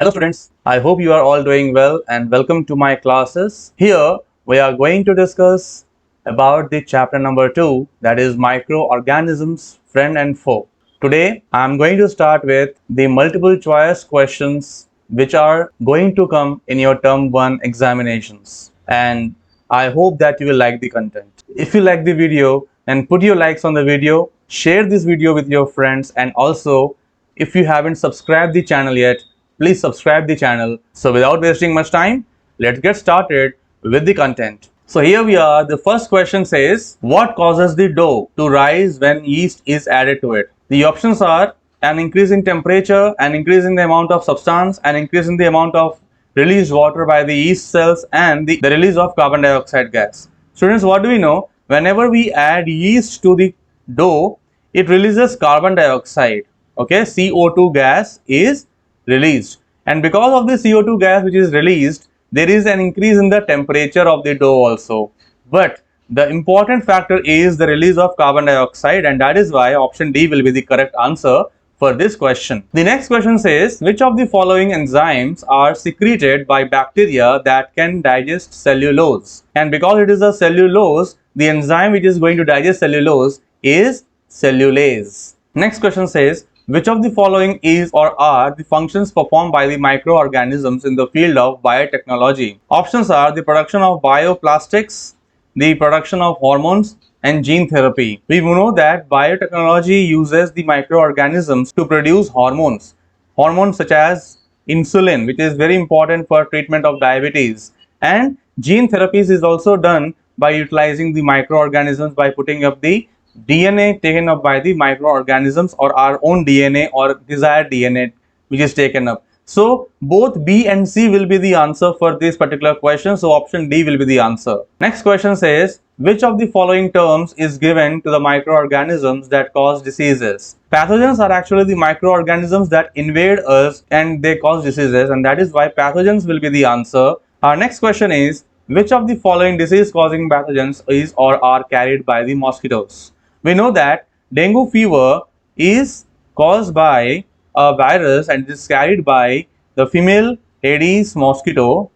Hello students, I hope you are all doing well and welcome to my classes. Here we are going to discuss about the chapter number 2, that is microorganisms, friend and foe. Today I am going to start with the multiple choice questions which are going to come in your term 1 examinations, and I hope that you will like the content. If you like the video, then put your likes on the video, share this video with your friends, and also if you haven't subscribed the channel yet, please subscribe the channel. So without wasting much time, let's get started with the content. So here we are. The first question says, what causes the dough to rise when yeast is added to it? The options are an increase in temperature, an increase in the amount of substance, an increase in the amount of released water by the yeast cells, and the release of carbon dioxide gas. Students, what do we know? Whenever we add yeast to the dough, it releases carbon dioxide. Okay, CO2 gas is released, and because of the CO2 gas which is released, there is an increase in the temperature of the dough also. But the important factor is the release of carbon dioxide, and that is why option D will be the correct answer for this question. The next question says, which of the following enzymes are secreted by bacteria that can digest cellulose? And because it is a cellulose, the enzyme which is going to digest cellulose is cellulase. Next question says, which of the following is or are the functions performed by the microorganisms in the field of biotechnology? Options are the production of bioplastics, the production of hormones, and gene therapy. We know that biotechnology uses the microorganisms to produce hormones. Hormones such as insulin, which is very important for treatment of diabetes, and gene therapies is also done by utilizing the microorganisms by putting up the DNA taken up by the microorganisms or our own DNA or desired DNA which is taken up. So both B and C will be the answer for this particular question. So option D will be the answer. Next question says, which of the following terms is given to the microorganisms that cause diseases? Pathogens are actually the microorganisms that invade us and they cause diseases, and that is why pathogens will be the answer. Our next question is, which of the following disease causing pathogens is or are carried by the mosquitoes? We know that dengue fever is caused by a virus and it is carried by the female Aedes mosquito,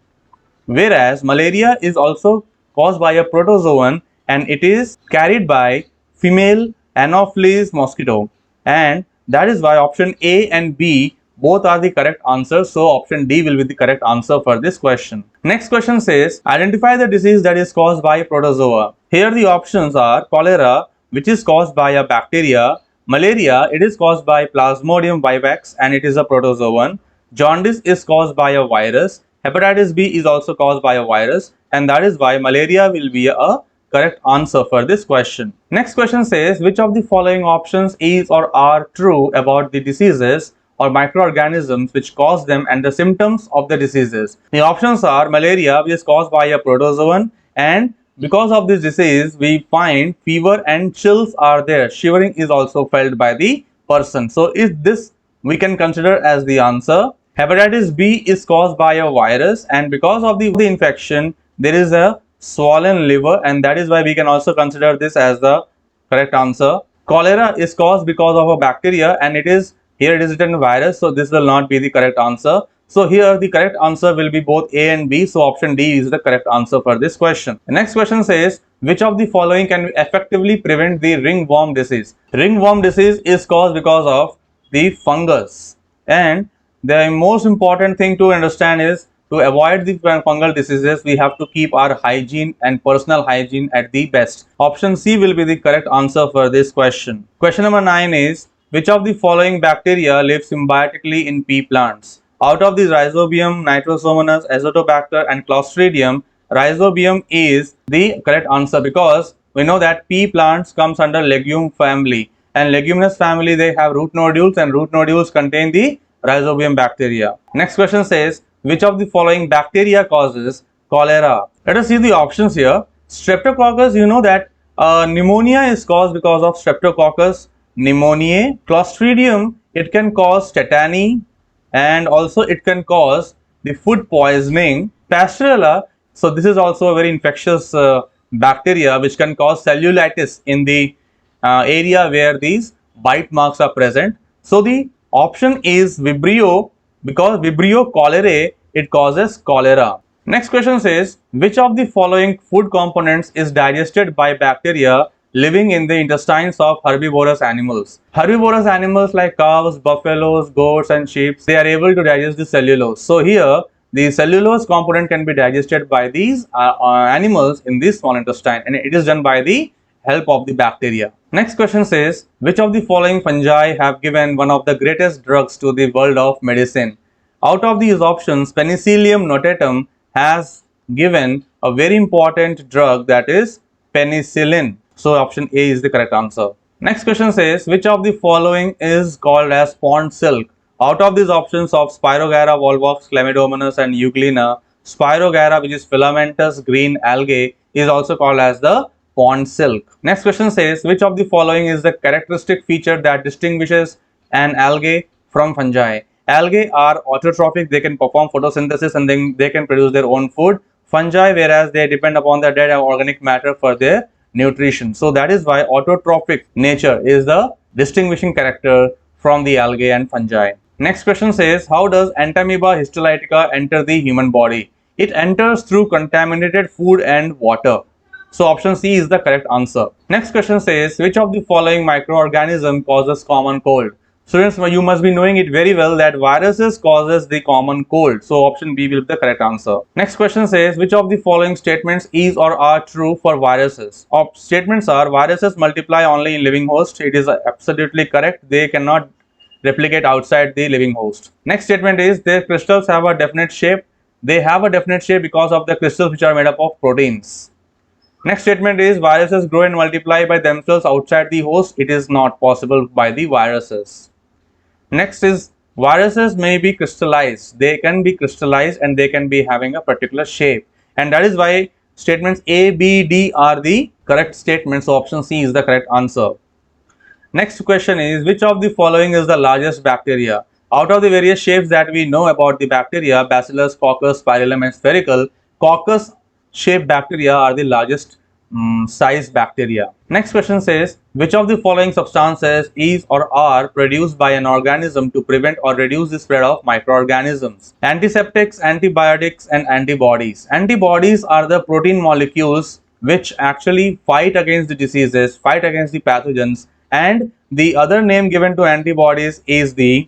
whereas malaria is also caused by a protozoan and it is carried by female Anopheles mosquito, and that is why option A and B both are the correct answers. So option D will be the correct answer for this question. Next question says, identify the disease that is caused by protozoa. Here the options are cholera, which is caused by a bacteria; malaria, it is caused by Plasmodium vivax and it is a protozoan; jaundice is caused by a virus; hepatitis B is also caused by a virus, and that is why malaria will be a correct answer for this question. Next question says, which of the following options is or are true about the diseases or microorganisms which cause them and the symptoms of the diseases? The options are malaria, which is caused by a protozoan, and because of this disease we find fever and chills are there. Shivering is also felt by the person. So is this we can consider as the answer. Hepatitis B is caused by a virus, and because of the infection there is a swollen liver, and that is why we can also consider this as the correct answer. Cholera is caused because of a bacteria, and it is written virus, so this will not be the correct answer. So here the correct answer will be both A and B, so option D is the correct answer for this question. The next question says, which of the following can effectively prevent the ringworm disease? Ringworm disease is caused because of the fungus, and the most important thing to understand is to avoid the fungal diseases we have to keep our hygiene and personal hygiene at the best. Option C will be the correct answer for this question. Question number 9 is, which of the following bacteria live symbiotically in pea plants? Out of these, Rhizobium, Nitrosomonas, Azotobacter and Clostridium, Rhizobium is the correct answer because we know that pea plants comes under legume family, and leguminous family they have root nodules, and root nodules contain the Rhizobium bacteria. Next question says, which of the following bacteria causes cholera? Let us see the options here. Streptococcus, you know that pneumonia is caused because of Streptococcus pneumoniae. Clostridium, it can cause tetany, and also it can cause the food poisoning. Pasteurella, so this is also a very infectious bacteria which can cause cellulitis in the area where these bite marks are present. So the option is Vibrio because Vibrio cholerae, it causes cholera. Next question says, which of the following food components is digested by bacteria living in the intestines of herbivorous animals? Herbivorous animals like cows, buffaloes, goats and sheep, they are able to digest the cellulose. So here, the cellulose component can be digested by these animals in the small intestine, and it is done by the help of the bacteria. Next question says, which of the following fungi have given one of the greatest drugs to the world of medicine? Out of these options, Penicillium notatum has given a very important drug, that is penicillin. So option A is the correct answer. Next question says, which of the following is called as pond silk? Out of these options of Spirogyra, Volvox, Chlamydomonas and Euglena, Spirogyra, which is filamentous green algae, is also called as the pond silk. Next question says, which of the following is the characteristic feature that distinguishes an algae from fungi? Algae are autotrophic, they can perform photosynthesis and then they can produce their own food. Fungi, whereas they depend upon the dead organic matter for their nutrition. So that is why autotrophic nature is the distinguishing character from the algae and fungi. Next question says, how does Entamoeba histolytica enter the human body? It enters through contaminated food and water. So option C is the correct answer. Next question says, which of the following microorganism causes common cold? Students, you must be knowing it very well that viruses causes the common cold. So option B will be the correct answer. Next question says, which of the following statements is or are true for viruses? Statements are, viruses multiply only in living host. It is absolutely correct. They cannot replicate outside the living host. Next statement is, their crystals have a definite shape. They have a definite shape because of the crystals which are made up of proteins. Next statement is, viruses grow and multiply by themselves outside the host. It is not possible by the viruses. Next is, viruses may be crystallized. They can be crystallized and they can be having a particular shape. And that is why statements A, B, D are the correct statements. So option C is the correct answer. Next question is, which of the following is the largest bacteria? Out of the various shapes that we know about the bacteria, Bacillus, Coccus, Spirillum and Spherical, Coccus shaped bacteria are the largest size bacteria. Next question says, which of the following substances is or are produced by an organism to prevent or reduce the spread of microorganisms? Antiseptics, antibiotics and antibodies. Antibodies are the protein molecules which actually fight against the diseases, fight against the pathogens, and the other name given to antibodies is the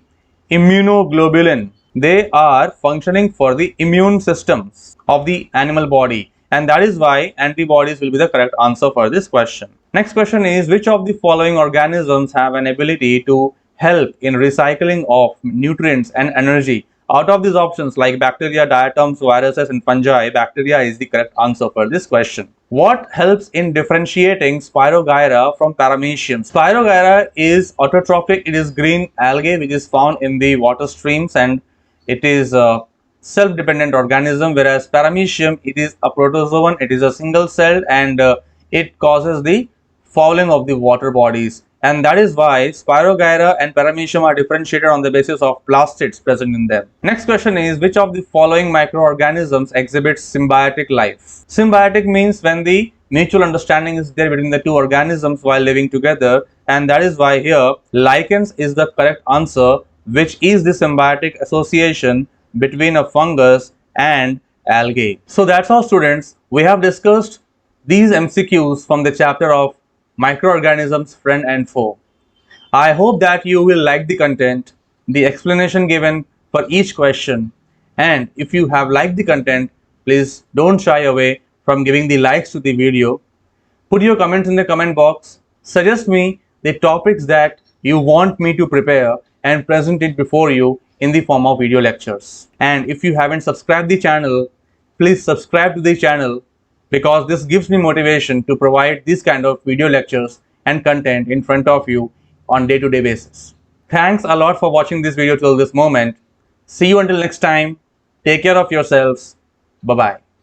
immunoglobulin. They are functioning for the immune systems of the animal body, and that is why antibodies will be the correct answer for this question. Next question is, which of the following organisms have an ability to help in recycling of nutrients and energy? Out of these options like bacteria, diatoms, viruses and fungi, bacteria is the correct answer for this question. What helps in differentiating Spirogyra from Paramecium? Spirogyra is autotrophic. It is green algae which is found in the water streams and it is a self-dependent organism, whereas Paramecium, it is a protozoan. It is a single celled and it causes the fouling of the water bodies, and that is why Spirogyra and Paramecium are differentiated on the basis of plastids present in them. Next question is, which of the following microorganisms exhibits symbiotic life? Symbiotic means when the mutual understanding is there between the two organisms while living together, and that is why here lichens is the correct answer, which is the symbiotic association between a fungus and algae. So that's all, students. We have discussed these MCQs from the chapter of microorganisms, friend and foe. I hope that you will like the content, the explanation given for each question, and if you have liked the content, please don't shy away from giving the likes to the video. Put your comments in the comment box, suggest me the topics that you want me to prepare and present it before you in the form of video lectures. And if you haven't subscribed the channel, please subscribe to the channel, because this gives me motivation to provide this kind of video lectures and content in front of you on day-to-day basis. Thanks a lot for watching this video till this moment. See you until next time. Take care of yourselves. Bye-bye.